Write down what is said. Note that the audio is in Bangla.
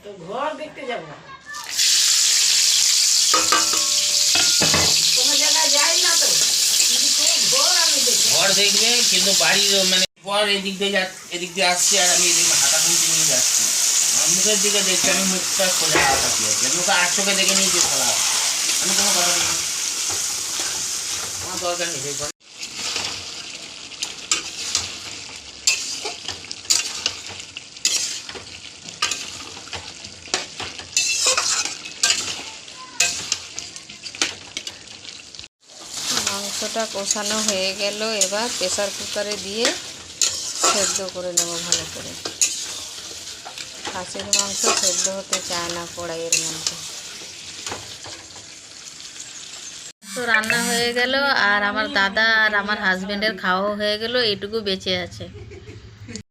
তো ঘর দেখতে যাব, কোনো জায়গায় যাই না তো, ঘর দেখবে কিন্তু বাড়ির মানে পর এদিক দিয়ে আসছি আর আমি এদিকে হাঁটা খুঁজতে নিয়ে যাচ্ছি। আমার মুখের দিকে দেখছি, আমি মুখটা সোজা তাকিয়ে আছি, মুখে 800কে দেখে নিয়েছি খারাপ। আমি কোনো কথা বলি, আমার দরকার নেই। মাংসটা কষানো হয়ে গেল, এবার প্রেসার কুকারে দিয়ে সেদ্ধ করে নেব ভালো করে। খাসির মাংস সেদ্ধ হতে চায় না কড়াইয়ের মধ্যে। তো রান্না হয়ে গেল, আর আমার দাদা আর আমার হাজবেন্ডের খাওয়া হয়ে গেল, এইটুকু বেঁচে আছে।